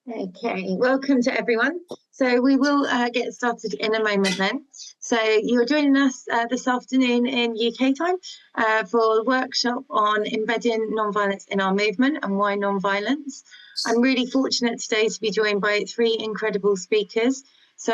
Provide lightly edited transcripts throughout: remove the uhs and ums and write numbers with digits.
Okay, welcome to everyone. So we will get started in a moment then. So you're joining us this afternoon in UK time for a workshop on embedding nonviolence in our movement and why nonviolence. I'm really fortunate today to be joined by three incredible speakers. So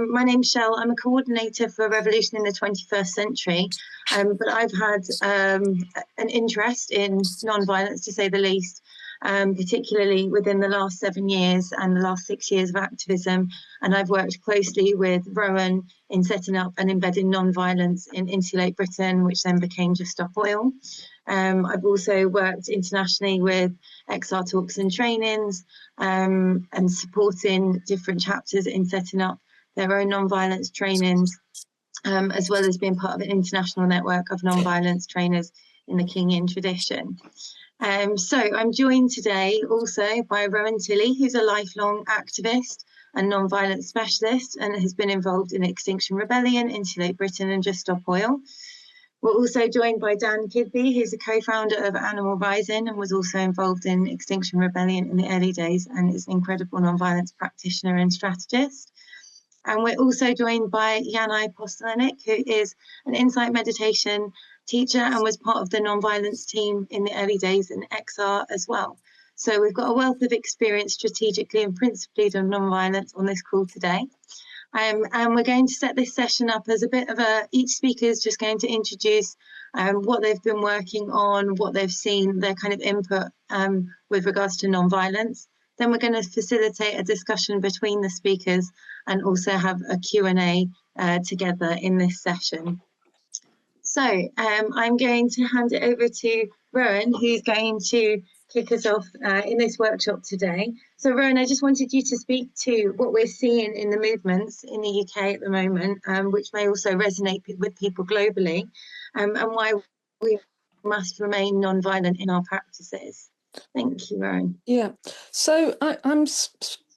my name's Shell. I'm a coordinator for Revolution in the 21st Century, but I've had an interest in nonviolence, to say the least, particularly within the last 7 years and the last 6 years of activism. And I've worked closely with Rowan in setting up and embedding nonviolence in Insulate Britain, which then became Just Stop Oil. I've also worked internationally with XR talks and trainings and supporting different chapters in setting up their own nonviolence trainings, as well as being part of an international network of nonviolence trainers in the Kingian tradition. So I'm joined today also by Rowan Tilley, who's a lifelong activist and nonviolence specialist and has been involved in Extinction Rebellion, Insulate Britain and Just Stop Oil. We're also joined by Dan Kidby, who's a co-founder of Animal Rising and was also involved in Extinction Rebellion in the early days and is an incredible nonviolence practitioner and strategist. And we're also joined by Yanai Postelnik, who is an insight meditation teacher and was part of the nonviolence team in the early days in XR as well. So we've got a wealth of experience strategically and principally on nonviolence on this call today. And we're going to set this session up as a bit of each speaker is just going to introduce what they've been working on, what they've seen, their kind of input with regards to nonviolence. Then we're going to facilitate a discussion between the speakers and also have a Q&A together in this session. So I'm going to hand it over to Rowan, who's going to kick us off in this workshop today. So Rowan, I just wanted you to speak to what we're seeing in the movements in the UK at the moment, which may also resonate with people globally, and why we must remain non-violent in our practices. Thank you, Rowan. Yeah, so I'm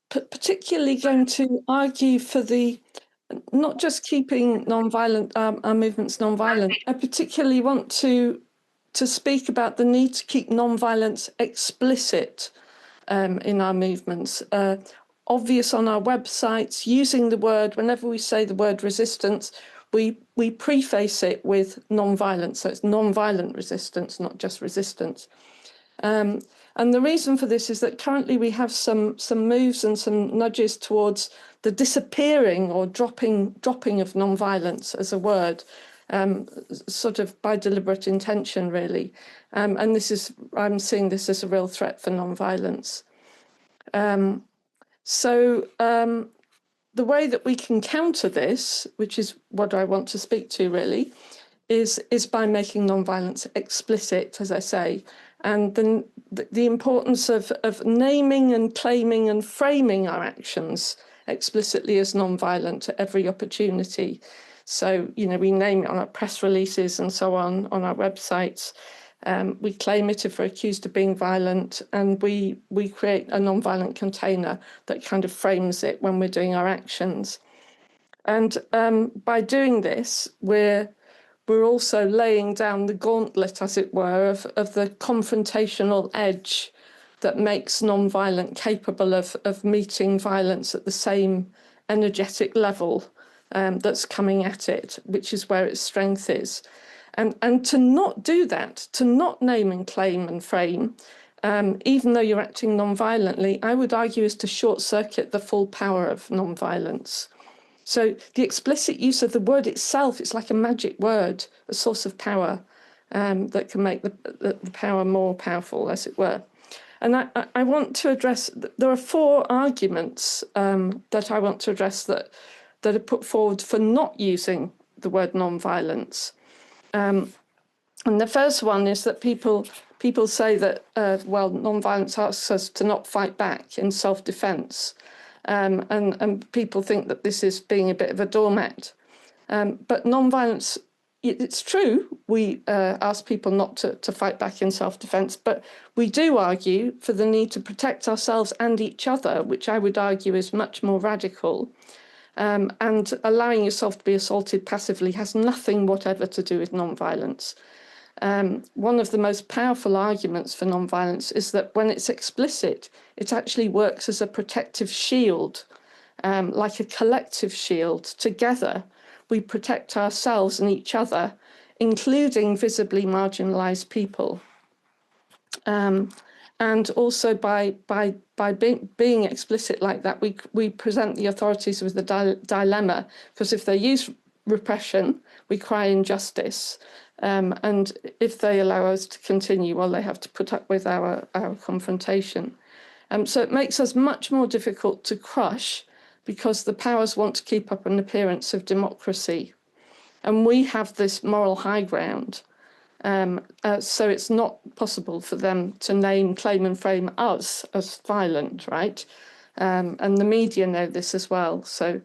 particularly going to argue for the not just keeping non-violent, our movements non-violent. I particularly want to speak about the need to keep non-violence explicit in our movements, obvious on our websites, using the word, whenever we say the word resistance, we preface it with non-violence, so it's non-violent resistance, not just resistance. And the reason for this is that currently we have some moves and some nudges towards the disappearing or dropping of non-violence as a word, sort of by deliberate intention, really. And I'm seeing this as a real threat for non-violence. So the way that we can counter this, which is what I want to speak to really, is by making non-violence explicit, as I say. And then the importance of naming and claiming and framing our actions explicitly as non-violent at every opportunity. So, you know, we name it on our press releases and so on our websites. We claim it if we're accused of being violent, and we create a non-violent container that kind of frames it when we're doing our actions. And by doing this, we're also laying down the gauntlet, as it were, of the confrontational edge that makes non-violent capable of meeting violence at the same energetic level that's coming at it, which is where its strength is. And to not do that, to not name and claim and frame, even though you're acting non-violently, I would argue is to short-circuit the full power of non-violence. So the explicit use of the word itself, it's like a magic word, a source of power that can make the power more powerful, as it were. And I want to address, there are 4 arguments that I want to address that are put forward for not using the word non-violence. And the first one is that people say that, well, non-violence asks us to not fight back in self-defense. And people think that this is being a bit of a doormat. But non-violence, it's true, we ask people not to fight back in self-defense, but we do argue for the need to protect ourselves and each other, which I would argue is much more radical. And allowing yourself to be assaulted passively has nothing whatever to do with non-violence. one of the most powerful arguments for nonviolence is that when it's explicit, it actually works as a protective shield, like a collective shield. Together, we protect ourselves and each other, including visibly marginalised people. And also by being explicit like that, we present the authorities with a dilemma, because if they use repression, we cry injustice. And if they allow us to continue, well, they have to put up with our confrontation. So it makes us much more difficult to crush, because the powers want to keep up an appearance of democracy. And we have this moral high ground. So it's not possible for them to name, claim and frame us as violent, right? And the media know this as well. So,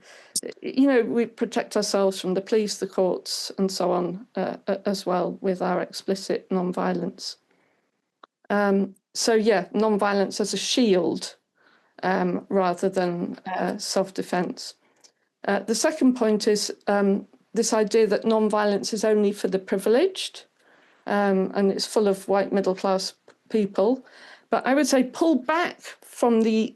we protect ourselves from the police, the courts and so on as well with our explicit non-violence. So yeah, non-violence as a shield rather than self-defense. The second point is this idea that non-violence is only for the privileged. And it's full of white middle-class people. But I would say pull back from the,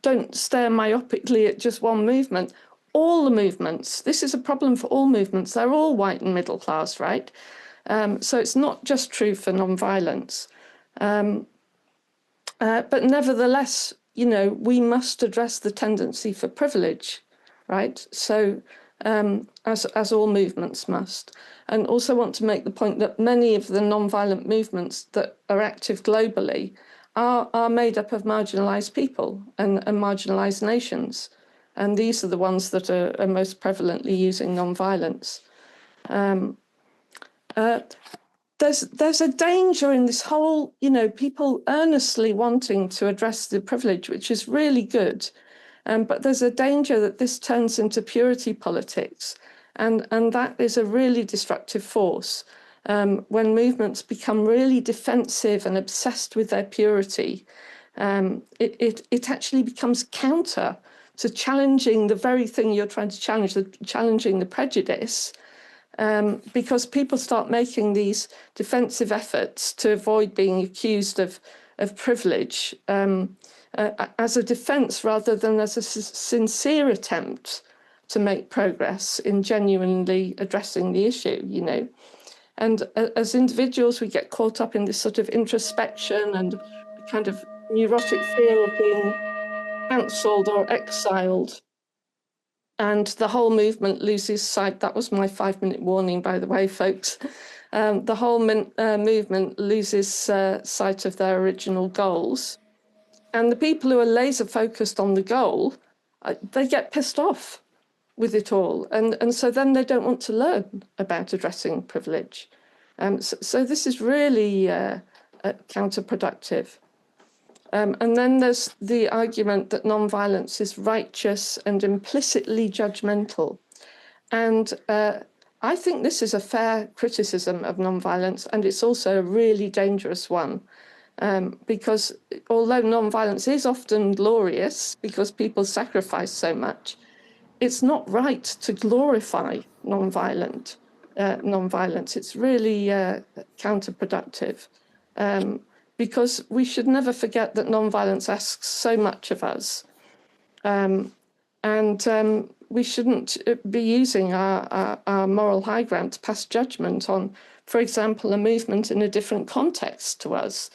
don't stare myopically at just one movement. All the movements, this is a problem for all movements. They're all white and middle class, right? So it's not just true for non-violence. But nevertheless, we must address the tendency for privilege, right? So as all movements must. And also want to make the point that many of the non-violent movements that are active globally are made up of marginalised people and marginalised nations. And these are the ones that are most prevalently using non-violence. There's a danger in this whole, people earnestly wanting to address the privilege, which is really good. But there's a danger that this turns into purity politics. And that is a really destructive force. When movements become really defensive and obsessed with their purity, it actually becomes counter to challenging the very thing you're trying to challenge, challenging the prejudice, because people start making these defensive efforts to avoid being accused of privilege as a defence rather than as a sincere attempt to make progress in genuinely addressing the issue, And as individuals, we get caught up in this sort of introspection and kind of neurotic fear of being cancelled or exiled. And the whole movement loses sight. That was my 5-minute warning, by the way, folks. The whole movement loses sight of their original goals. And the people who are laser focused on the goal, they get pissed off with it all. And so then they don't want to learn about addressing privilege. So this is really counterproductive. And then there's the argument that non-violence is righteous and implicitly judgmental. And I think this is a fair criticism of non-violence, and it's also a really dangerous one. Because although non-violence is often glorious because people sacrifice so much, it's not right to glorify non-violence. It's really counterproductive. Because we should never forget that non-violence asks so much of us. And we shouldn't be using our moral high ground to pass judgment on, for example, a movement in a different context to us,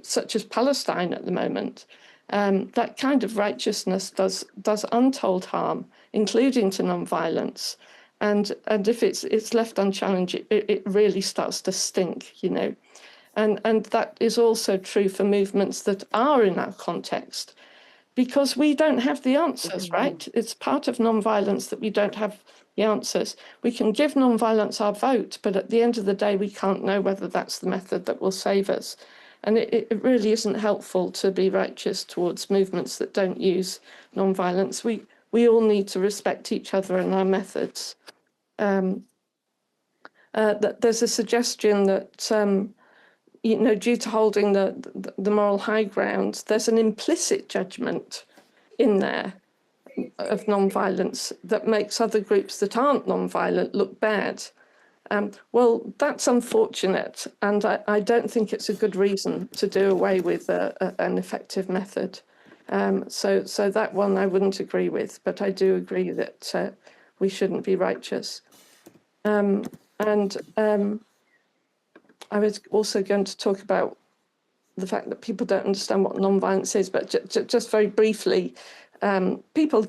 such as Palestine at the moment. That kind of righteousness does untold harm, including to non-violence. And if it's left unchallenged, it really starts to stink, And that is also true for movements that are in our context, because we don't have the answers, right? It's part of non-violence that we don't have the answers. We can give non-violence our vote, but at the end of the day, we can't know whether that's the method that will save us. And it really isn't helpful to be righteous towards movements that don't use non-violence. We all need to respect each other and our methods. That there's a suggestion that due to holding the moral high ground, there's an implicit judgment in there of non-violence that makes other groups that aren't non-violent look bad. Well, that's unfortunate, and I don't think it's a good reason to do away with an effective method. So that one I wouldn't agree with, but I do agree that we shouldn't be righteous. And I was also going to talk about the fact that people don't understand what non-violence is, but just very briefly, people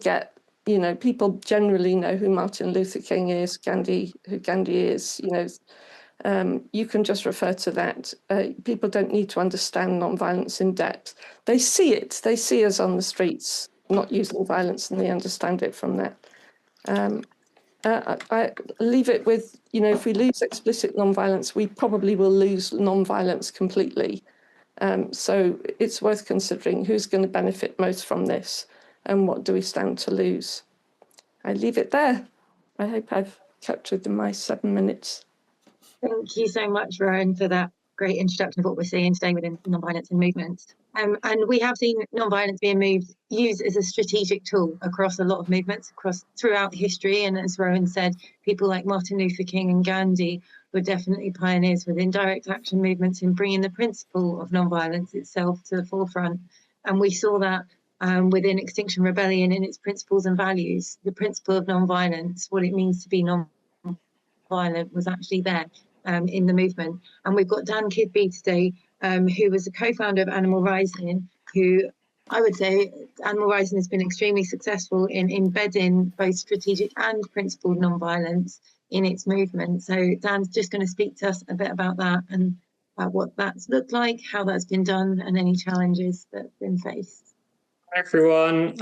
generally know who Martin Luther King is, who Gandhi is, you can just refer to that. People don't need to understand non-violence in depth. They see it. They see us on the streets not using violence, and they understand it from that. I leave it with, if we lose explicit non-violence, we probably will lose non-violence completely. So it's worth considering who's going to benefit most from this and what do we stand to lose. I leave it there. I hope I've kept within my 7 minutes. Thank you so much, Rowan, for that great introduction of what we're seeing today within non-violence and movements. And we have seen non-violence being used as a strategic tool across a lot of movements throughout history. And as Rowan said, people like Martin Luther King and Gandhi were definitely pioneers within direct action movements in bringing the principle of non-violence itself to the forefront. And we saw that within Extinction Rebellion in its principles and values. The principle of non-violence, what it means to be non-violent, was actually there in the movement. And we've got Dan Kidby today, who was a co-founder of Animal Rising, who I would say Animal Rising has been extremely successful in embedding both strategic and principled non-violence in its movement. So Dan's just going to speak to us a bit about that and about what that's looked like, how that's been done, and any challenges that have been faced. Hi everyone.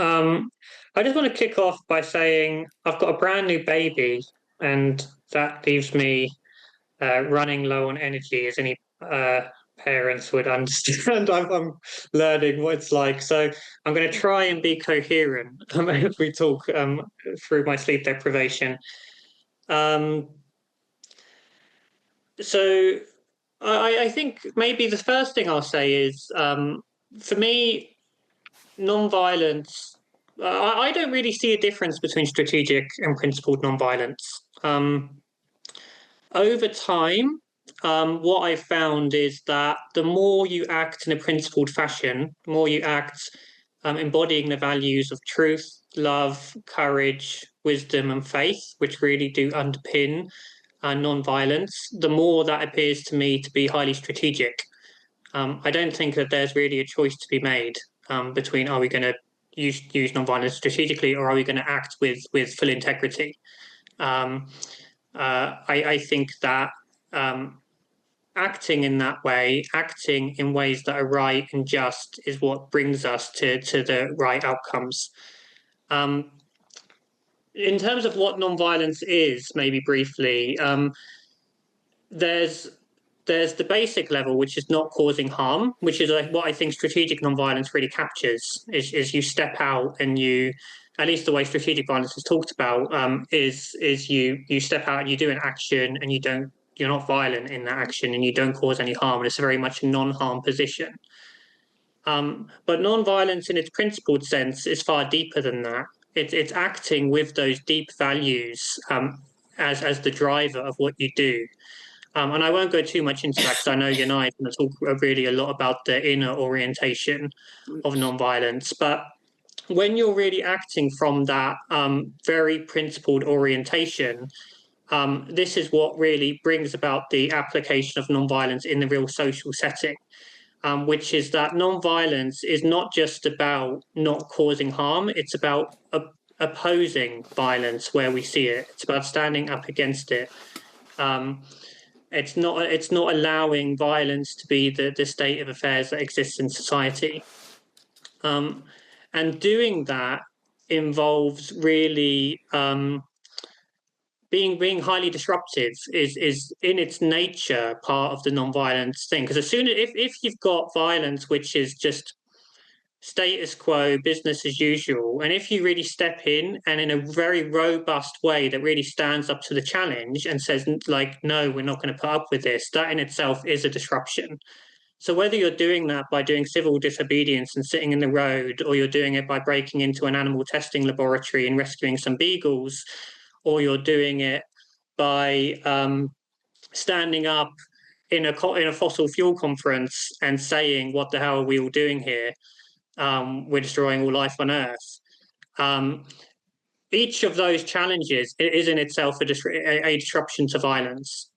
I just want to kick off by saying I've got a brand new baby, and that leaves me running low on energy, as any parents would understand. I'm learning what it's like, so I'm going to try and be coherent if we talk through my sleep deprivation. So I think maybe the first thing I'll say is, for me, non-violence, I don't really see a difference between strategic and principled non-violence. Over time, what I've found is that the more you act in a principled fashion, the more you act embodying the values of truth, love, courage, wisdom, and faith, which really do underpin non-violence, the more that appears to me to be highly strategic. I don't think that there's really a choice to be made between, are we going to use non-violence strategically, or are we going to act with full integrity? I think that acting in that way, acting in ways that are right and just, is what brings us to the right outcomes. In terms of what non-violence is, maybe briefly, there's the basic level, which is not causing harm, which is like what I think strategic non-violence really captures, is you step out and you, at least the way strategic violence is talked about, is you step out and you do an action and you're not violent in that action and you don't cause any harm, and it's very much a non-harm position. But non-violence in its principled sense is far deeper than that. It's acting with those deep values as the driver of what you do. And I won't go too much into that because I know Yanai is going to talk really a lot about the inner orientation of non-violence. But when you're really acting from that very principled orientation, this is what really brings about the application of non-violence in the real social setting, which is that non-violence is not just about not causing harm, it's about opposing violence where we see it. It's about standing up against it. It's not allowing violence to be the state of affairs that exists in society. And doing that involves really being highly disruptive, is in its nature part of the non-violence thing. Because if you've got violence which is just status quo, business as usual, and if you really step in and in a very robust way that really stands up to the challenge and says, like, no, we're not going to put up with this, that in itself is a disruption. So whether you're doing that by doing civil disobedience and sitting in the road, or you're doing it by breaking into an animal testing laboratory and rescuing some beagles, or you're doing it by standing up in a fossil fuel conference and saying, "What the hell are we all doing here? We're destroying all life on Earth." Each of those challenges is in itself a disruption to violence.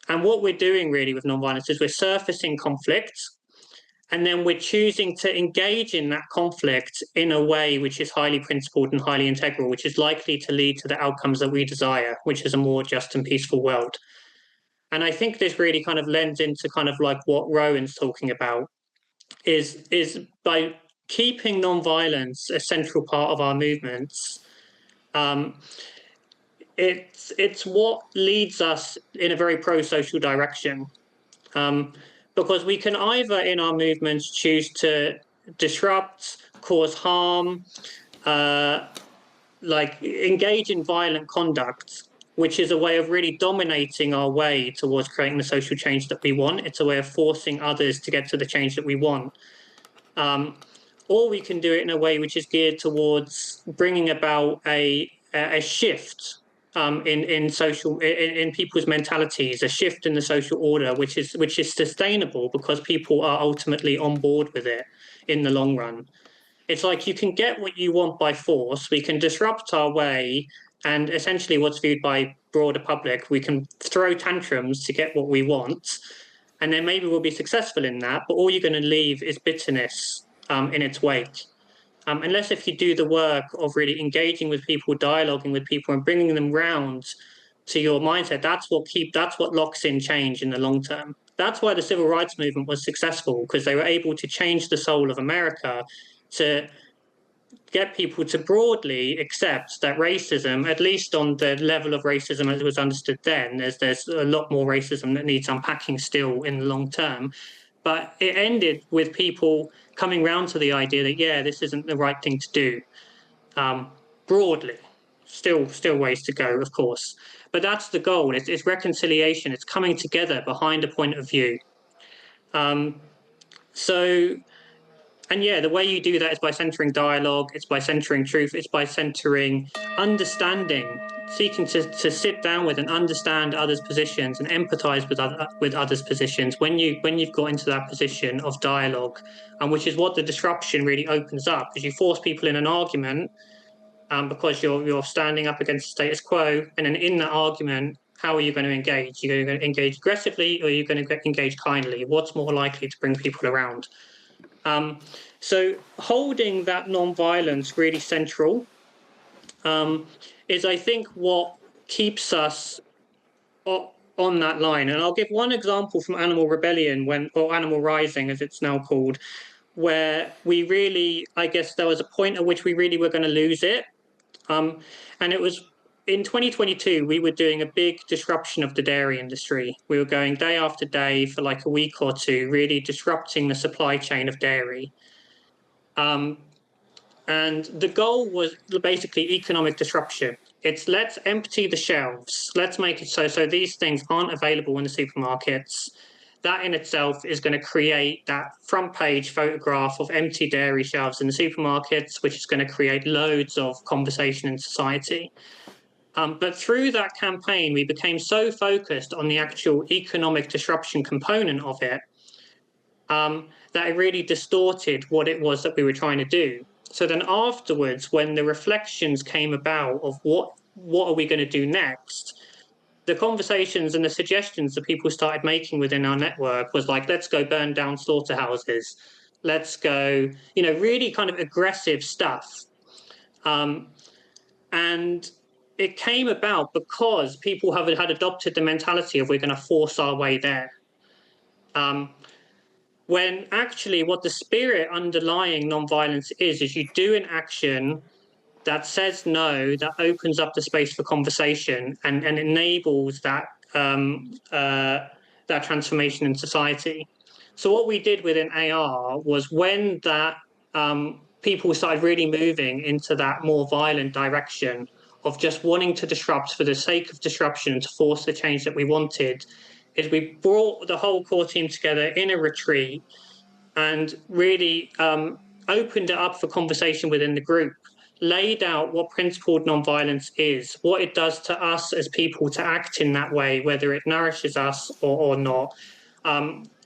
And what we're doing really with nonviolence is we're surfacing conflict, and then we're choosing to engage in that conflict in a way which is highly principled and highly integral, which is likely to lead to the outcomes that we desire, which is a more just and peaceful world. And I think this really kind of lends into kind of like what Rowan's talking about, is by keeping nonviolence a central part of our movements, it's what leads us in a very pro-social direction. Because we can either in our movements choose to disrupt, cause harm, like engage in violent conduct, which is a way of really dominating our way towards creating the social change that we want. It's a way of forcing others to get to the change that we want. Or we can do it in a way which is geared towards bringing about a shift in people's mentalities, a shift in the social order, which is sustainable because people are ultimately on board with it in the long run. It's like you can get what you want by force. We can disrupt our way, and essentially what's viewed by broader public, we can throw tantrums to get what we want, and then maybe we'll be successful in that, but all you're going to leave is bitterness in its wake. Unless if you do the work of really engaging with people, dialoguing with people, and bringing them round to your mindset, that's what locks in change in the long term. That's why the civil rights movement was successful, because they were able to change the soul of America, to get people to broadly accept that racism, at least on the level of racism as it was understood then, there's a lot more racism that needs unpacking still in the long term. But it ended with people coming round to the idea that, yeah, this isn't the right thing to do, broadly. Still ways to go, of course. But that's the goal. It's reconciliation. It's coming together behind a point of view. And yeah, the way you do that is by centering dialogue, it's by centering truth, it's by centering understanding, seeking to sit down with and understand others' positions and empathize with others' positions when you've got into that position of dialogue, and which is what the disruption really opens up, because you force people in an argument because you're standing up against the status quo, and then in that argument, how are you going to engage? You're going to engage aggressively, or you're going to engage kindly? What's more likely to bring people around? So holding that non-violence really central is, I think, what keeps us on that line. And I'll give one example from Animal Rebellion, or Animal Rising, as it's now called, where we really, I guess there was a point at which we really were going to lose it. And it was in 2022, we were doing a big disruption of the dairy industry. We were going day after day for like a week or two, really disrupting the supply chain of dairy. And the goal was basically economic disruption. It's let's empty the shelves. Let's make it so these things aren't available in the supermarkets. That in itself is going to create that front page photograph of empty dairy shelves in the supermarkets, which is going to create loads of conversation in society. But through that campaign, we became so focused on the actual economic disruption component of it that it really distorted what it was that we were trying to do. So then afterwards, when the reflections came about of what are we going to do next, the conversations and the suggestions that people started making within our network was like, let's go burn down slaughterhouses. Let's go, really kind of aggressive stuff. And it came about because people had adopted the mentality of we're going to force our way there. When actually what the spirit underlying nonviolence is you do an action that says no, that opens up the space for conversation and enables that that transformation in society. So what we did within AR was when that people started really moving into that more violent direction of just wanting to disrupt for the sake of disruption and to force the change that we wanted, is we brought the whole core team together in a retreat and really opened it up for conversation within the group. laid out what principled nonviolence is, what it does to us as people to act in that way, whether it nourishes us or not,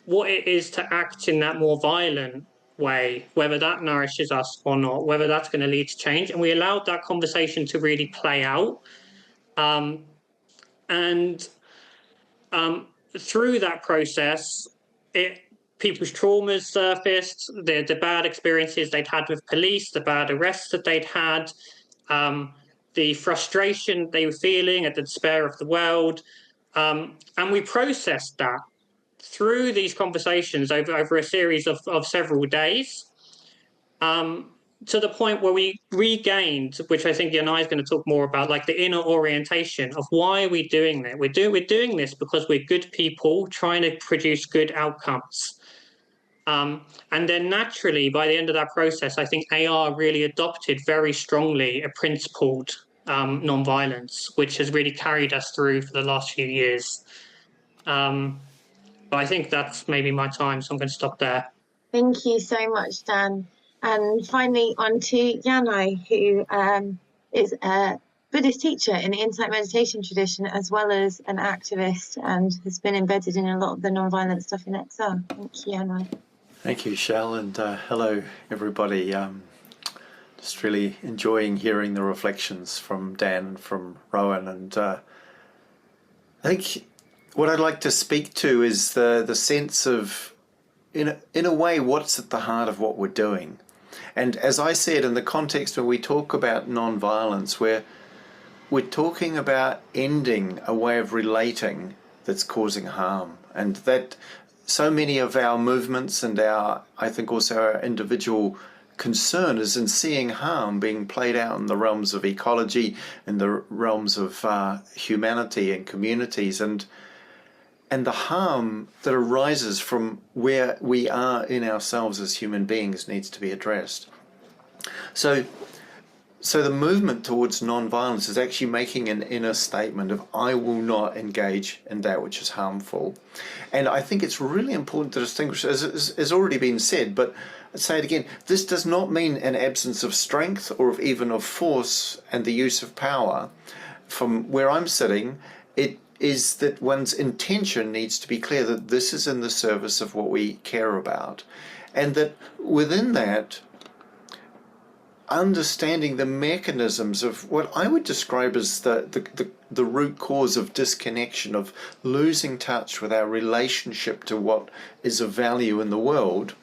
what it is to act in that more violent way, whether that nourishes us or not, whether that's going to lead to change. And we allowed that conversation to really play out. And through that process, people's traumas surfaced, the bad experiences they'd had with police, the bad arrests that they'd had, the frustration they were feeling at the despair of the world. And we processed that through these conversations over a series of several days, to the point where we regained, which I think Yanai is going to talk more about, like the inner orientation of why are we doing that? We're doing this because we're good people trying to produce good outcomes. And then naturally, by the end of that process, I think AR really adopted very strongly a principled nonviolence, which has really carried us through for the last few years. But I think that's maybe my time, so I'm going to stop there. Thank you so much, Dan. And finally, on to Yanai, who is a Buddhist teacher in the insight meditation tradition, as well as an activist, and has been embedded in a lot of the nonviolent stuff in XR. Thank you, Yanai. Thank you, Shell, and hello, everybody. Just really enjoying hearing the reflections from Dan and from Rowan. And I think what I'd like to speak to is the sense of, in a way, what's at the heart of what we're doing. And as I said, in the context when we talk about nonviolence, we're talking about ending a way of relating that's causing harm. And that so many of our movements and I think also our individual concern is in seeing harm being played out in the realms of ecology, in the realms of humanity and communities, and the harm that arises from where we are in ourselves as human beings needs to be addressed. So the movement towards non-violence is actually making an inner statement of, I will not engage in that which is harmful. And I think it's really important to distinguish, as has already been said, but I'd say it again, this does not mean an absence of strength or even of force and the use of power. From where I'm sitting, it is that one's intention needs to be clear that this is in the service of what we care about. And that within that, understanding the mechanisms of what I would describe as the root cause of disconnection, of losing touch with our relationship to what is of value in the world.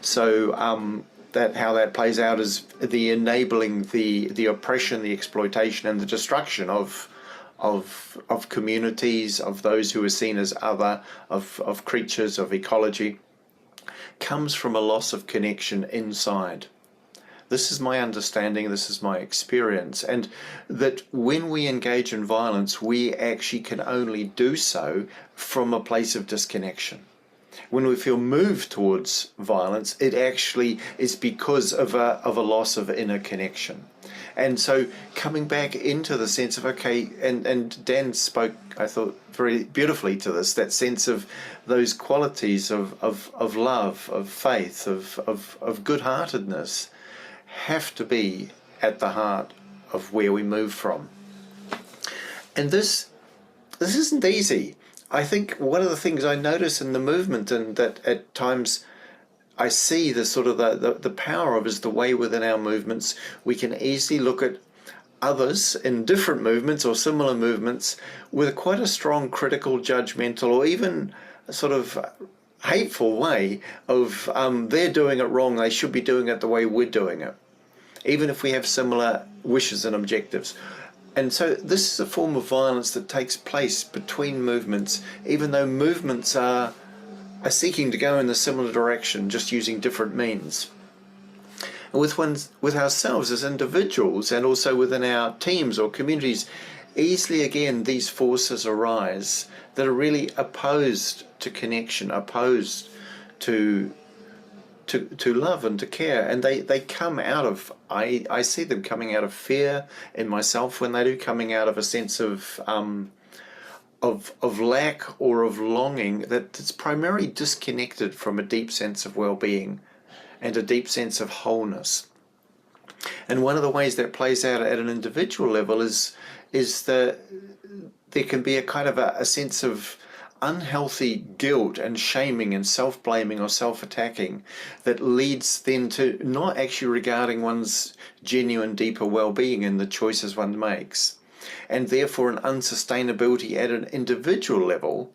So that how that plays out is the enabling the oppression, the exploitation, and the destruction of communities, of those who are seen as other, of creatures, of ecology, comes from a loss of connection inside. This is my understanding, this is my experience, and that when we engage in violence, we actually can only do so from a place of disconnection. When we feel moved towards violence, it actually is because of a loss of inner connection. And so coming back into the sense of, okay, and Dan spoke, I thought, very beautifully to this, that sense of those qualities of love, of faith, of good-heartedness, have to be at the heart of where we move from. And this isn't easy. I think one of the things I notice in the movement, and that at times I see the sort of the power of, is the way within our movements we can easily look at others in different movements or similar movements with quite a strong critical, judgmental, or even a sort of hateful way of they're doing it wrong, they should be doing it the way we're doing it, even if we have similar wishes and objectives. And so this is a form of violence that takes place between movements, even though movements are seeking to go in a similar direction, just using different means. And with ourselves as individuals, and also within our teams or communities, easily again these forces arise that are really opposed to connection, opposed to love and to care, and they come out of, I see them coming out of fear in myself when they do, coming out of a sense of lack or of longing that's primarily disconnected from a deep sense of well-being and a deep sense of wholeness. And one of the ways that plays out at an individual level is that there can be a kind of a sense of unhealthy guilt and shaming and self-blaming or self-attacking that leads then to not actually regarding one's genuine, deeper well-being in the choices one makes, and therefore an unsustainability at an individual level,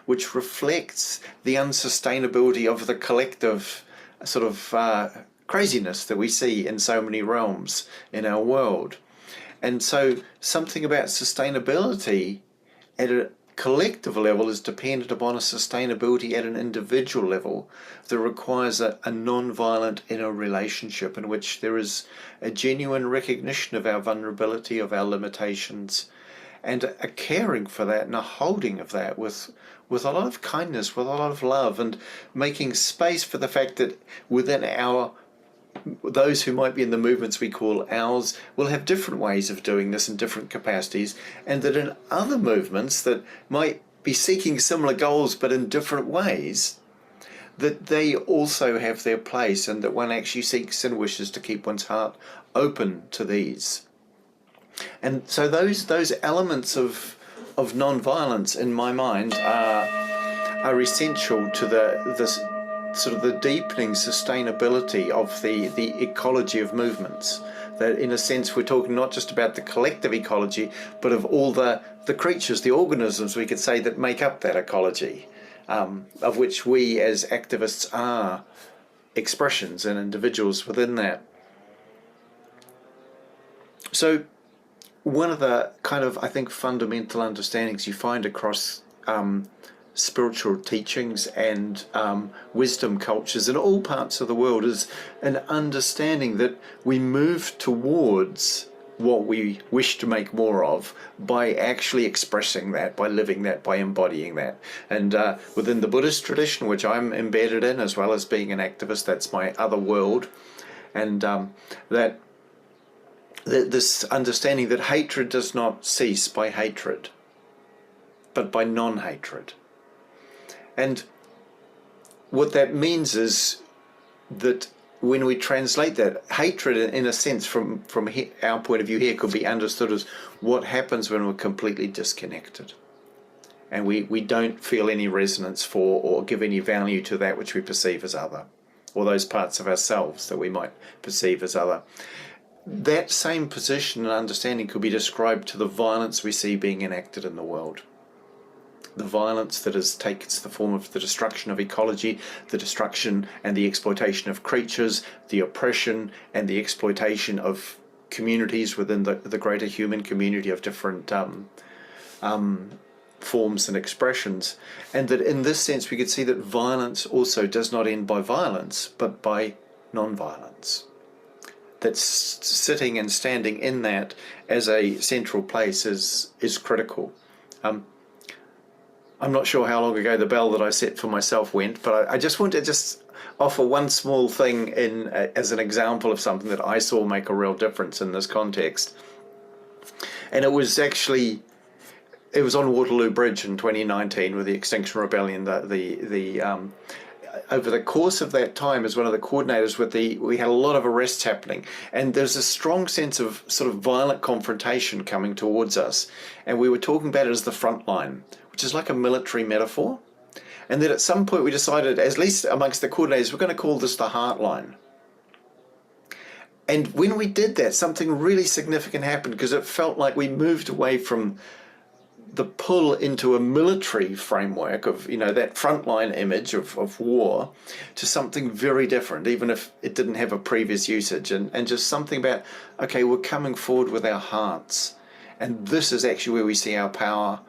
which reflects the unsustainability of the collective sort of craziness that we see in so many realms in our world. And so something about sustainability at a collective level is dependent upon a sustainability at an individual level that requires a non-violent inner relationship in which there is a genuine recognition of our vulnerability, of our limitations, and a caring for that and a holding of that with a lot of kindness, with a lot of love, and making space for the fact that within those who might be in the movements we call ours will have different ways of doing this in different capacities, and that in other movements that might be seeking similar goals but in different ways, that they also have their place, and that one actually seeks and wishes to keep one's heart open to these. And so those elements of non-violence in my mind are essential to this sort of the deepening sustainability of the ecology of movements. That in a sense we're talking not just about the collective ecology, but of all the creatures, the organisms, we could say, that make up that ecology, of which we as activists are expressions and individuals within that. So one of the kind of, I think, fundamental understandings you find across spiritual teachings and wisdom cultures in all parts of the world is an understanding that we move towards what we wish to make more of by actually expressing that, by living that, by embodying that. And within the Buddhist tradition, which I'm embedded in, as well as being an activist, that's my other world, and this understanding that hatred does not cease by hatred, but by non-hatred. And what that means is that when we translate that, hatred, in a sense, from our point of view here, could be understood as what happens when we're completely disconnected. And we don't feel any resonance for or give any value to that which we perceive as other, or those parts of ourselves that we might perceive as other. That same position and understanding could be described to the violence we see being enacted in the world. The violence that takes the form of the destruction of ecology, the destruction and the exploitation of creatures, the oppression and the exploitation of communities within the greater human community of different forms and expressions. And that in this sense we could see that violence also does not end by violence, but by non-violence. That sitting and standing in that as a central place is critical. I'm not sure how long ago the bell that I set for myself went, but I just want to offer one small thing as an example of something that I saw make a real difference in this context. And it was on Waterloo Bridge in 2019 with the Extinction Rebellion. Over the course of that time, as one of the coordinators we had a lot of arrests happening, and there's a strong sense of sort of violent confrontation coming towards us, and we were talking about it as the front line, which is like a military metaphor. And then at some point we decided, at least amongst the coordinators, we're going to call this the heart line. And when we did that, something really significant happened, because it felt like we moved away from the pull into a military framework of, that frontline image of war to something very different, even if it didn't have a previous usage, and just something about, okay, we're coming forward with our hearts, and this is actually where we see our power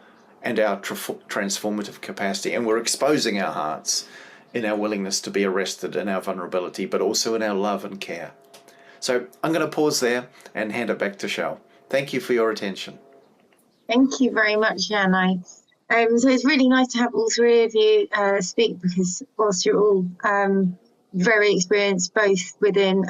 and our transformative capacity, and we're exposing our hearts in our willingness to be arrested, in our vulnerability, but also in our love and care. So I'm going to pause there and hand it back to Shell. Thank you for your attention. Thank you very much, Yanai. So it's really nice to have all three of you speak, because whilst you're all very experienced both within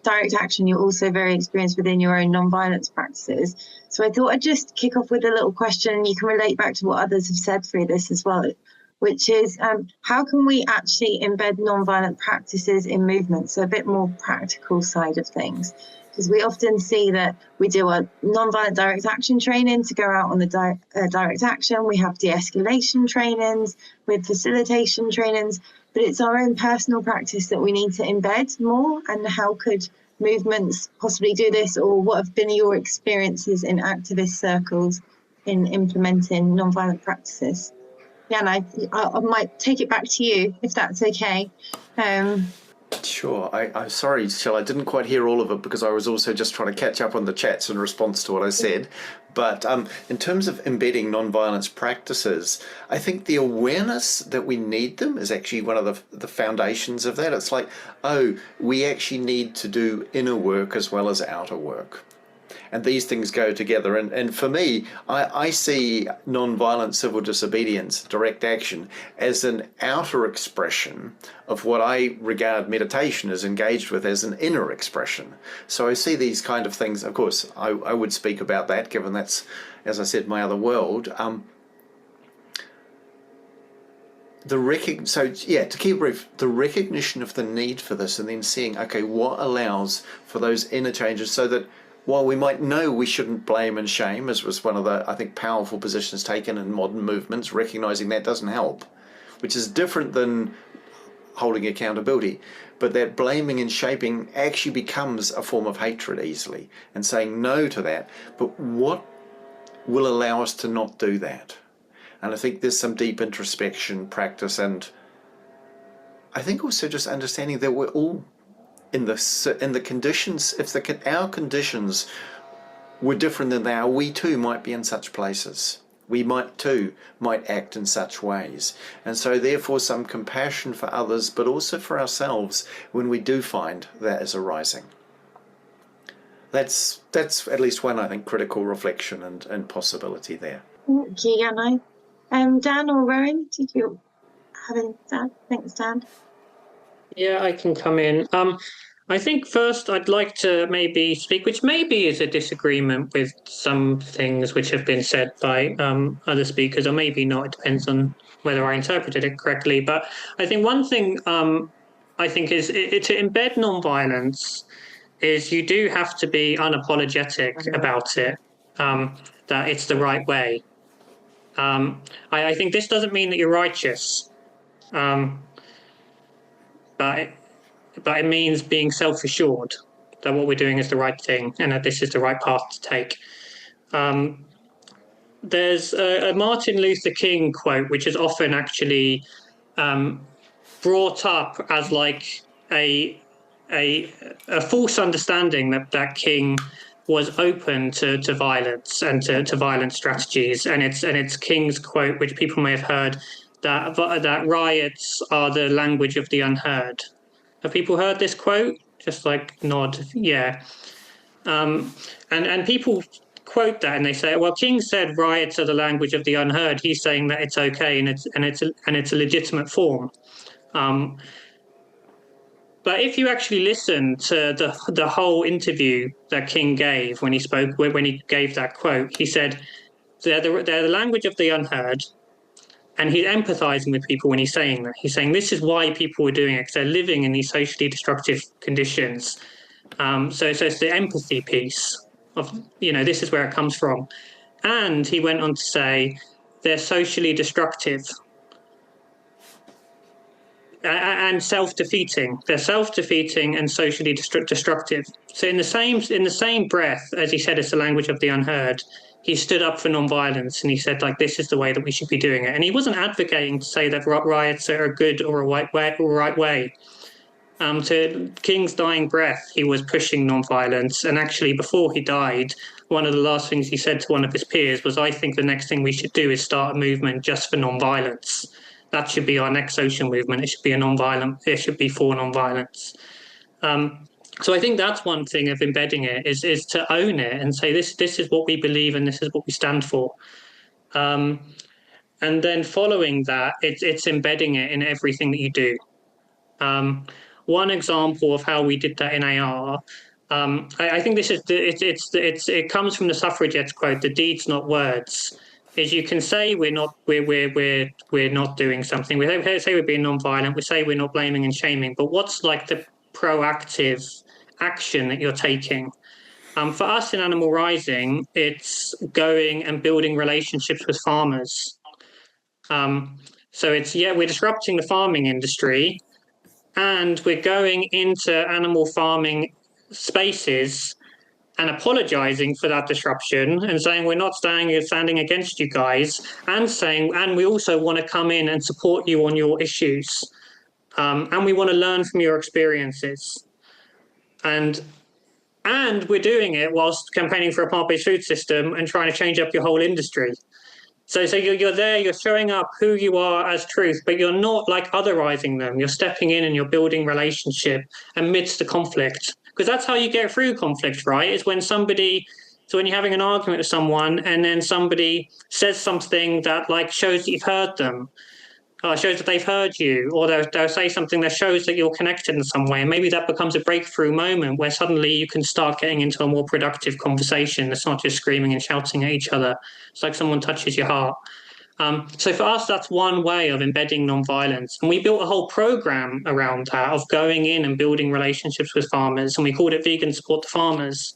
direct action, you're also very experienced within your own non-violence practices. So I thought I'd just kick off with a little question. You can relate back to what others have said through this as well. which is how can we actually embed non-violent practices in movement? So a bit more practical side of things. Because we often see that we do a non-violent direct action training to go out on the direct action. We have de-escalation trainings with facilitation trainings, but it's our own personal practice that we need to embed more. And how could movements possibly do this, or what have been your experiences in activist circles in implementing non-violent practices? Yanai, I might take it back to you if that's okay. Sure. I'm sorry, Shell, I didn't quite hear all of it because I was also just trying to catch up on the chats in response to what I said. But in terms of embedding non-violence practices, I think the awareness that we need them is actually one of the foundations of that. It's like, oh, we actually need to do inner work as well as outer work. And these things go together. And for me, I see non-violent civil disobedience, direct action, as an outer expression of what I regard meditation as engaged with as an inner expression. So I see these kind of things. Of course, I would speak about that, given that's, as I said, my other world. So yeah, to keep it brief, the recognition of the need for this, and then seeing, okay, what allows for those inner changes, so that while we might know we shouldn't blame and shame, as was one of the, I think, powerful positions taken in modern movements, recognizing that doesn't help, which is different than holding accountability, but that blaming and shaping actually becomes a form of hatred easily, and saying no to that. But what will allow us to not do that? And I think there's some deep introspection practice, and I think also just understanding that we're all in the conditions. If our conditions were different than they are, we too might be in such places. We might act in such ways. And so therefore some compassion for others, but also for ourselves when we do find that is arising. That's at least one, I think, critical reflection and possibility there. Thank you, Yanai. Dan or Rowan, did you have anything to add? Thanks, Dan. Yeah, I can come in. I think first I'd like to maybe speak, which maybe is a disagreement with some things which have been said by other speakers, or maybe not. It depends on whether I interpreted it correctly. But I think one thing I think is to embed nonviolence is you do have to be unapologetic about it, that it's the right way. I think this doesn't mean that you're righteous. But it means being self-assured that what we're doing is the right thing and that this is the right path to take. There's a Martin Luther King quote, which is often actually brought up as like a false understanding that King was open to violence and to violent strategies. And it's King's quote, which people may have heard, that riots are the language of the unheard. Have people heard this quote? Just like nod, yeah. And people quote that and they say, well, King said riots are the language of the unheard. He's saying that it's okay and it's a legitimate form. But if you actually listen to the whole interview that King gave when he gave that quote, he said they're the language of the unheard. And he's empathizing with people when he's saying that. He's saying this is why people are doing it, because they're living in these socially destructive conditions. So it's the empathy piece of, this is where it comes from. And he went on to say they're socially destructive and self-defeating. They're self-defeating and socially destructive. So in the same breath as he said it's the language of the unheard, he stood up for non-violence and he said, like, this is the way that we should be doing it. And he wasn't advocating to say that riots are a good or a right way. To King's dying breath, he was pushing non-violence. And actually, before he died, one of the last things he said to one of his peers was, I think the next thing we should do is start a movement just for non-violence. That should be our next social movement. It should be for non-violence. So I think that's one thing of embedding it is to own it and say this is what we believe and this is what we stand for. And then following that, it's embedding it in everything that you do. One example of how we did that in AR, I think this is it comes from the suffragettes quote, "The deeds, not words." is you can say we're not doing something. We say we're being non-violent. We say we're not blaming and shaming. But what's like the proactive action that you're taking? For us in Animal Rising, it's going and building relationships with farmers. So it's, we're disrupting the farming industry, and we're going into animal farming spaces and apologizing for that disruption and saying we're not standing against you guys, and saying, and we also want to come in and support you on your issues, and we want to learn from your experiences, and we're doing it whilst campaigning for a plant-based food system and trying to change up your whole industry. So you're there, you're showing up who you are as truth, but you're not like otherizing them. You're stepping in and you're building relationship amidst the conflict. Because that's how you get through conflict, right? Is when when you're having an argument with someone and then somebody says something that like shows that you've heard them, shows that they've heard you, or they'll say something that shows that you're connected in some way. And maybe that becomes a breakthrough moment where suddenly you can start getting into a more productive conversation. It's not just screaming and shouting at each other. It's like someone touches your heart. So for us, that's one way of embedding nonviolence. And we built a whole program around that of going in and building relationships with farmers. And we called it Vegan Support the Farmers.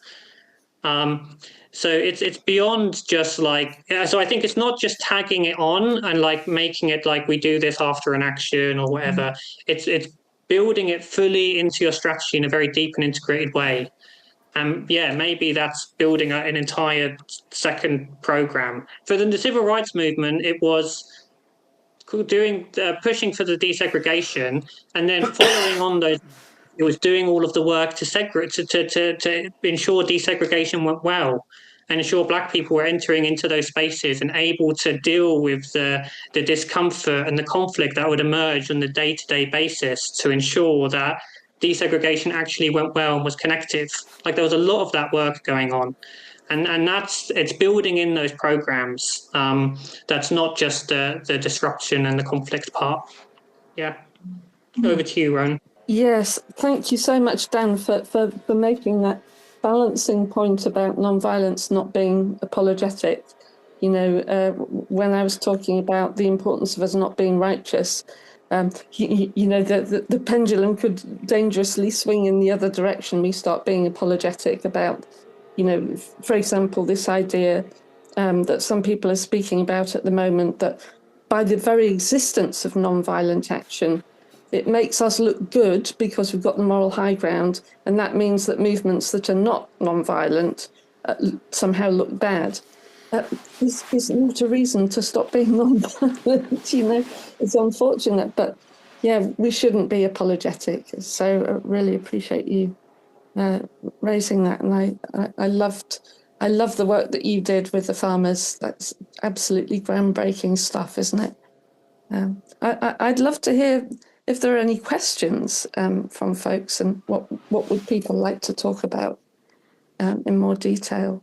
So it's beyond just like, so I think it's not just tagging it on and like making it like we do this after an action or whatever. It's building it fully into your strategy in a very deep and integrated way. Maybe that's building an entire second program. For the civil rights movement, it was pushing for the desegregation, and then following on those, it was doing all of the work to ensure desegregation went well, and ensure Black people were entering into those spaces and able to deal with the discomfort and the conflict that would emerge on the day-to-day basis to ensure that desegregation actually went well and was connective. Like there was a lot of that work going on. And it's building in those programs. That's not just the disruption and the conflict part. Yeah. Over to you, Rowan. Yes, thank you so much, Dan, for making that balancing point about nonviolence not being apologetic. You know, when I was talking about the importance of us not being righteous, the pendulum could dangerously swing in the other direction. We start being apologetic about, for example, this idea that some people are speaking about at the moment, that by the very existence of nonviolent action, it makes us look good because we've got the moral high ground, and that means that movements that are not nonviolent somehow look bad. Is not a reason to stop being nonviolent. It's unfortunate, but we shouldn't be apologetic. So I really appreciate you raising that, and I love the work that you did with the farmers. That's absolutely groundbreaking stuff, isn't it? I'd love to hear if there are any questions from folks, and what would people like to talk about in more detail.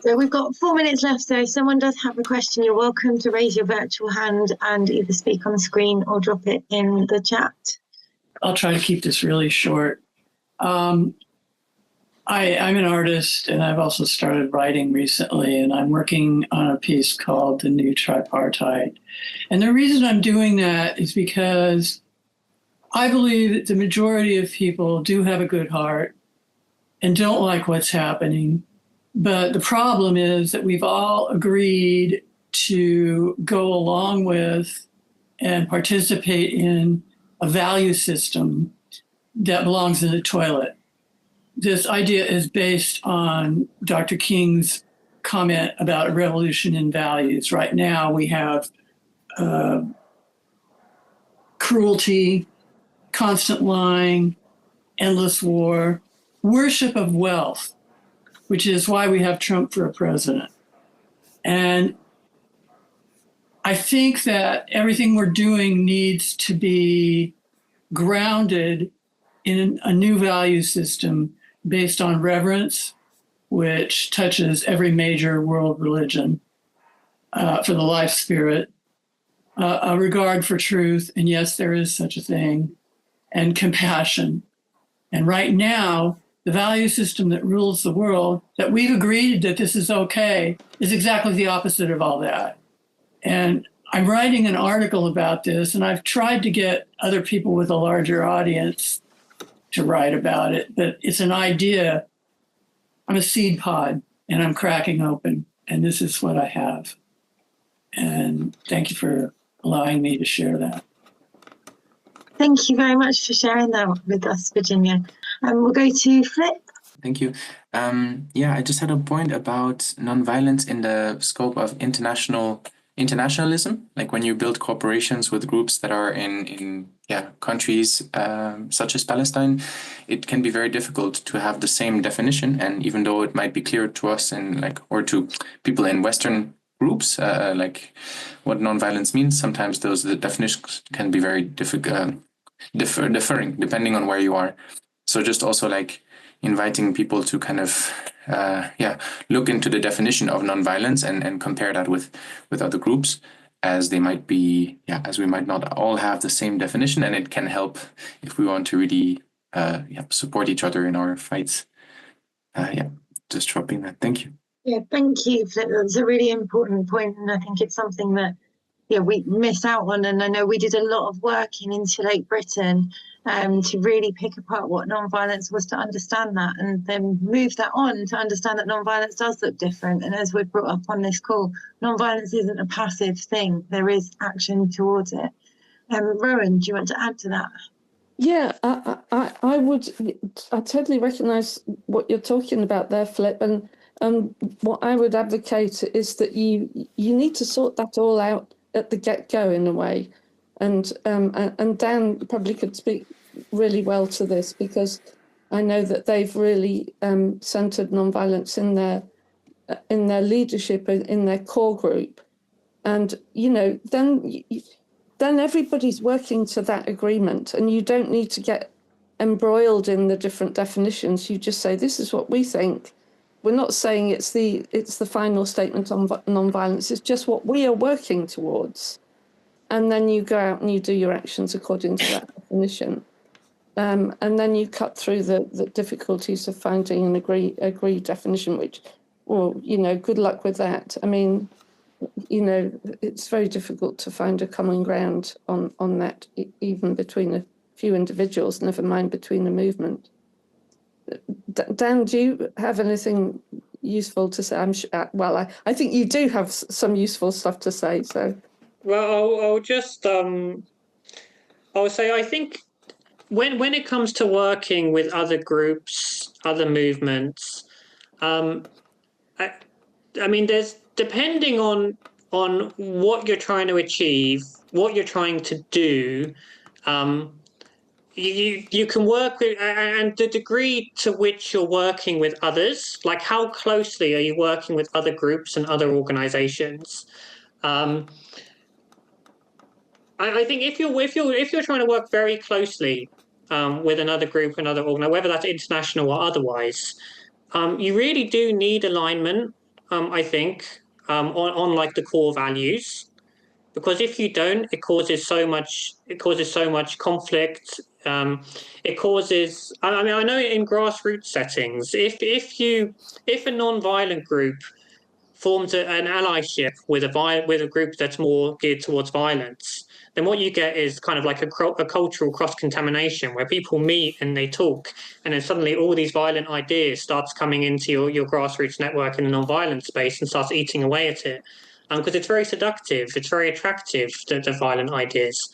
So we've got 4 minutes left, so if someone does have a question, you're welcome to raise your virtual hand and either speak on the screen or drop it in the chat. I'll try to keep this really short. I'm an artist, and I've also started writing recently, and I'm working on a piece called The New Tripartite. And the reason I'm doing that is because I believe that the majority of people do have a good heart and don't like what's happening. But the problem is that we've all agreed to go along with and participate in a value system that belongs in the toilet. This idea is based on Dr. King's comment about a revolution in values. Right now we have cruelty, constant lying, endless war, worship of wealth, which is why we have Trump for a president. And I think that everything we're doing needs to be grounded in a new value system based on reverence, which touches every major world religion, for the life spirit, a regard for truth, and yes, there is such a thing, and compassion. And right now, the value system that rules the world, that we've agreed that this is okay, is exactly the opposite of all that. And I'm writing an article about this, and I've tried to get other people with a larger audience to write about it, but it's an idea. I'm a seed pod, and I'm cracking open, and this is what I have. And thank you for allowing me to share that. Thank you very much for sharing that with us, Virginia. We'll go to Flip. Thank you. Yeah, I just had a point about nonviolence in the scope of internationalism. Like when you build corporations with groups that are in countries such as Palestine, it can be very difficult to have the same definition. And even though it might be clear to us or to people in Western groups, like what nonviolence means, sometimes the definitions can be very different, differing depending on where you are. So just also like inviting people to kind of look into the definition of nonviolence and compare that with other groups, as they might be, as we might not all have the same definition, and it can help if we want to really support each other in our fights. Just dropping that. Thank you. Yeah, thank you, Flip. That's a really important point, and I think it's something that we miss out on. And I know we did a lot of work in Insulate Britain to really pick apart what nonviolence was, to understand that, and then move that on to understand that nonviolence does look different. And as we've brought up on this call, nonviolence isn't a passive thing. There is action towards it. Rowan, do you want to add to that? Yeah, I would. I totally recognise what you're talking about there, Flip, and what I would advocate is that you need to sort that all out at the get-go in a way, and Dan probably could speak really well to this, because I know that they've really centred nonviolence in their leadership, in their core group, and then everybody's working to that agreement, and you don't need to get embroiled in the different definitions. You just say, this is what we think. We're not saying it's the final statement on nonviolence. It's just what we are working towards, and then you go out and you do your actions according to that definition, and then you cut through the difficulties of finding an agreed definition. Which, well, good luck with that. I mean, it's very difficult to find a common ground on that, even between a few individuals, never mind between a movement. Dan, do you have anything useful to say? I'm sure, I think you do have some useful stuff to say. So, well, I'll just I'll say, I think when it comes to working with other groups, other movements, I mean, there's, depending on what you're trying to achieve, what you're trying to do, you can work with, and the degree to which you're working with others, like how closely are you working with other groups and other organizations? I think if you're trying to work very closely with another group, another organization, whether that's international or otherwise, you really do need alignment. I think on like the core values, because if you don't, it causes so much conflict. It causes. I mean, I know in grassroots settings, if a non-violent group forms an allyship with a group that's more geared towards violence, then what you get is kind of like a cultural cross-contamination, where people meet and they talk, and then suddenly all these violent ideas starts coming into your grassroots network in the non-violent space and starts eating away at it, because it's very seductive, it's very attractive, the violent ideas.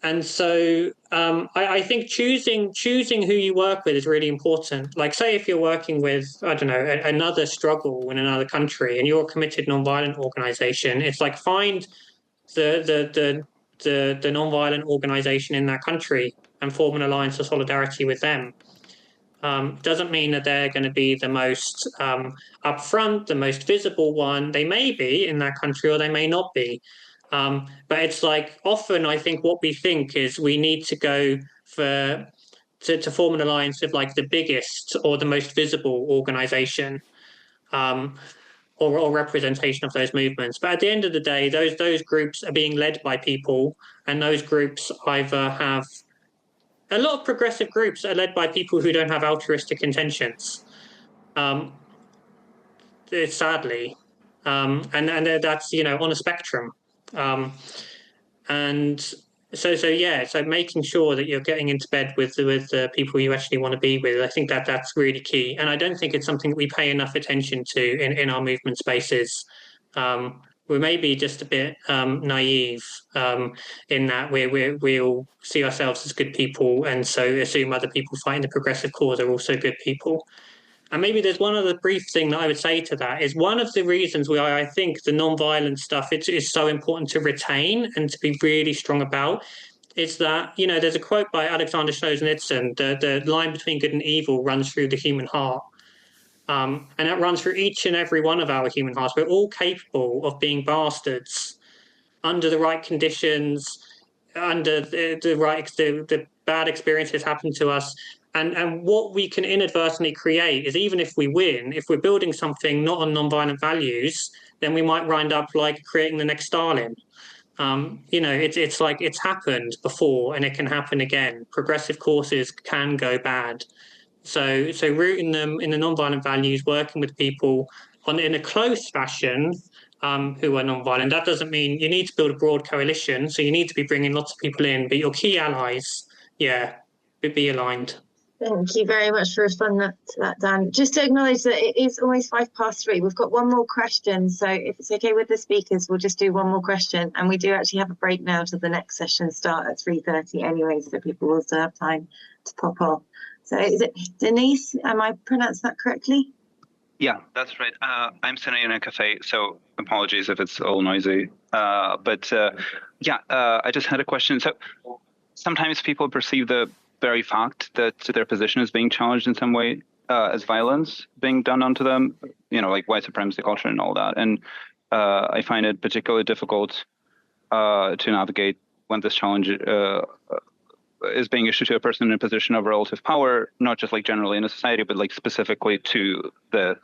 And so I think choosing who you work with is really important. Like, say if you're working with, I don't know, another struggle in another country, and you're a committed nonviolent organization, it's like find the nonviolent organization in that country and form an alliance of solidarity with them. Doesn't mean that they're going to be the most upfront, the most visible one. They may be in that country, or they may not be. But it's like, often I think what we think is we need to go to form an alliance with like the biggest or the most visible organization, or representation of those movements. But at the end of the day, those groups are being led by people, and those groups either have a lot of progressive groups are led by people who don't have altruistic intentions. Sadly, and that's, you know, on a spectrum, and so making sure that you're getting into bed with the people you actually want to be with, I think that's really key, and I don't think it's something that we pay enough attention to in our movement spaces. We're maybe just a bit naive in that we'll see ourselves as good people, and so assume other people fighting the progressive cause are also good people. And maybe there's one other brief thing that I would say to that is one of the reasons why I think the non-violent stuff is so important to retain and to be really strong about is that, you know, there's a quote by Alexander Solzhenitsyn, the line between good and evil runs through the human heart. And that runs through each and every one of our human hearts. We're all capable of being bastards under the right conditions, under the bad experiences happen to us. And what we can inadvertently create is, even if we win, if we're building something not on non-violent values, then we might wind up like creating the next Stalin. You know, it's like it's happened before and it can happen again. Progressive courses can go bad. So rooting them in the non-violent values, working with people in a close fashion who are non-violent. That doesn't mean you need to build a broad coalition. So you need to be bringing lots of people in, but your key allies, be aligned. Thank you very much for responding to that, Dan. Just to acknowledge that it is almost 3:05. We've got one more question. So if it's okay with the speakers, we'll just do one more question. And we do actually have a break now till the next session start at 3:30 anyway, so people will still have time to pop off. So is it Denise? Am I pronounced that correctly? Yeah, that's right. I'm sitting in a cafe, so apologies if it's all noisy. I just had a question. So sometimes people perceive the very fact that their position is being challenged in some way as violence being done onto them, you know, like white supremacy culture and all that. And I find it particularly difficult to navigate when this challenge is being issued to a person in a position of relative power, not just like generally in a society, but like specifically to the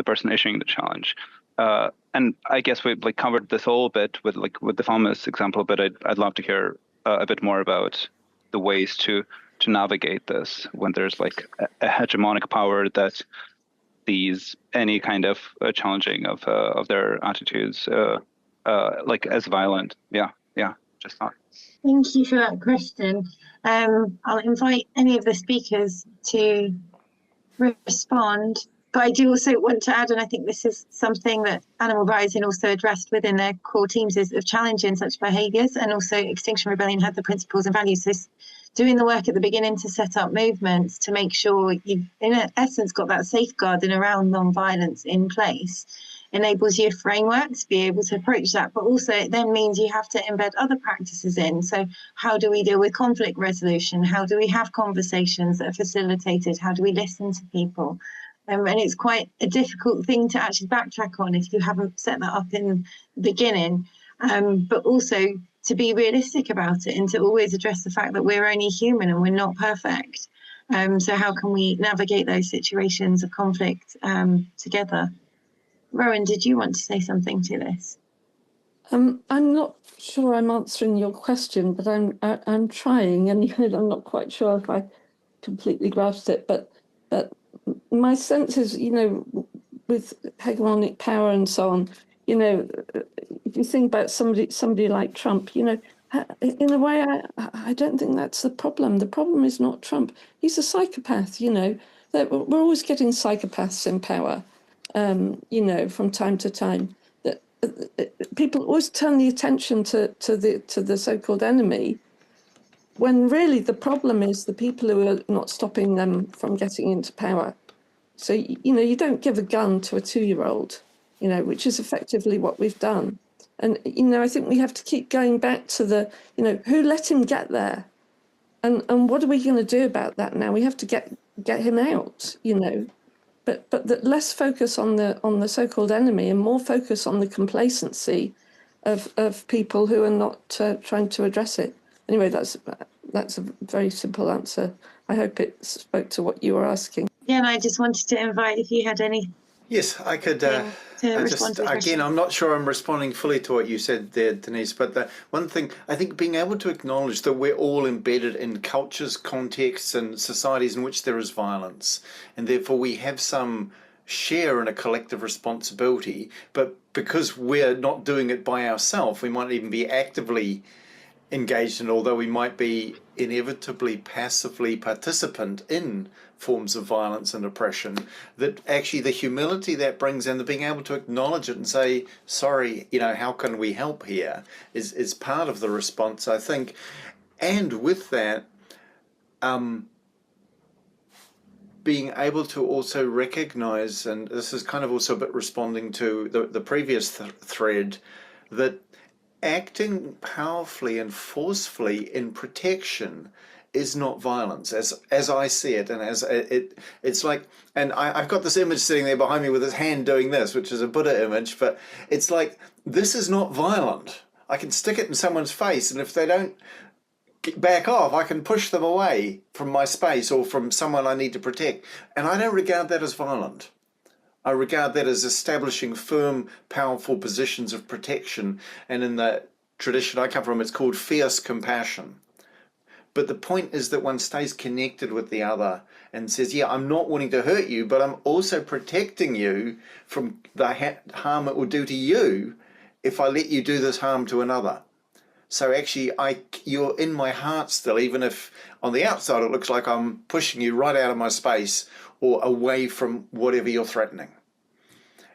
person issuing the challenge. And I guess we've like covered this a little bit with the famous example, but I'd love to hear a bit more about the ways to navigate this when there's like a hegemonic power that sees any kind of challenging of their attitudes like as violent. Yeah, just that. Thank you for that question. I'll invite any of the speakers to respond, but I do also want to add, and I think this is something that Animal Rising also addressed within their core teams, is of challenging such behaviours, and also Extinction Rebellion had the principles and values. So doing the work at the beginning to set up movements to make sure you've, in essence, got that safeguarding around non-violence in place enables you a framework to be able to approach that, but also it then means you have to embed other practices in. So how do we deal with conflict resolution? How do we have conversations that are facilitated? How do we listen to people? And it's quite a difficult thing to actually backtrack on if you haven't set that up in the beginning, but also to be realistic about it and to always address the fact that we're only human and we're not perfect. So how can we navigate those situations of conflict together? Rowan, did you want to say something to this? I'm not sure I'm answering your question, but I'm trying, and I'm not quite sure if I completely grasped it. But my sense is, you know, with hegemonic power and so on, you know, if you think about somebody like Trump, you know, in a way, I don't think that's the problem. The problem is not Trump. He's a psychopath. You know, we're always getting psychopaths in power. You know, from time to time, that people always turn the attention to the so-called enemy, when really the problem is the people who are not stopping them from getting into power. So, you know, you don't give a gun to a 2-year-old, you know, which is effectively what we've done. And, you know, I think we have to keep going back to the, you know, who let him get there? And what are we going to do about that now? We have to get him out, you know. But that less focus on the so-called enemy and more focus on the complacency of people who are not trying to address it. Anyway, that's a very simple answer. I hope it spoke to what you were asking. Yeah, and I just wanted to invite, if you had any Yes, I could. Again, I'm not sure I'm responding fully to what you said there, Denise, but the one thing, I think being able to acknowledge that we're all embedded in cultures, contexts, and societies in which there is violence, and therefore we have some share in a collective responsibility, but because we're not doing it by ourselves, we might even be actively engaged in, although we might be inevitably passively participant in forms of violence and oppression, that actually the humility that brings and the being able to acknowledge it and say, sorry, how can we help here, is part of the response, I think. And with that, being able to also recognize, and this is kind of also a bit responding to the previous thread, that acting powerfully and forcefully in protection is not violence, as I see it, and as it's like, and I've got this image sitting there behind me with his hand doing this, which is a Buddha image, but it's like, this is not violent. I can stick it in someone's face, and if they don't back off, I can push them away from my space or from someone I need to protect, and I don't regard that as violent. I regard that as establishing firm, powerful positions of protection, and in the tradition I come from, it's called fierce compassion. But the point is that one stays connected with the other and says, yeah, I'm not wanting to hurt you, but I'm also protecting you from the harm it will do to you if I let you do this harm to another. So actually, you're in my heart still, even if on the outside it looks like I'm pushing you right out of my space or away from whatever you're threatening.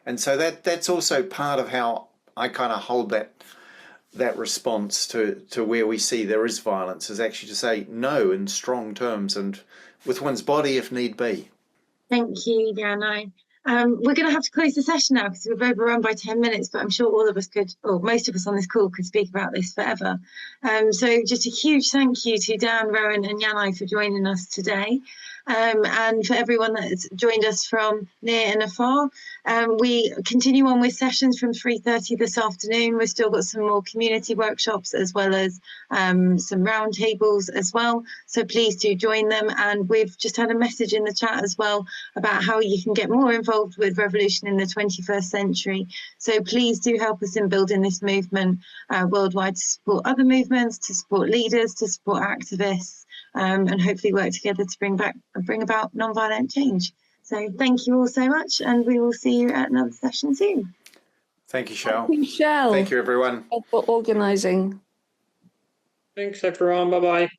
And so that's also part of how I kind of hold that response to where we see there is violence, is actually to say no in strong terms and with one's body if need be. Thank you, Yanai. We're going to have to close the session now because we've overrun by 10 minutes, but I'm sure all of us could, or most of us on this call could speak about this forever. So just a huge thank you to Dan, Rowan and Yanai for joining us today. And for everyone that's joined us from near and afar. We continue on with sessions from 3:30 this afternoon. We've still got some more community workshops as well as some roundtables as well. So please do join them. And we've just had a message in the chat as well about how you can get more involved with Revolution in the 21st century. So please do help us in building this movement worldwide to support other movements, to support leaders, to support activists. And hopefully work together to bring about non-violent change. So thank you all so much, and we will see you at another session soon. Thank you, Shell. Thank you, Shell. Thank you, everyone. For organising. Thanks, everyone. Bye-bye.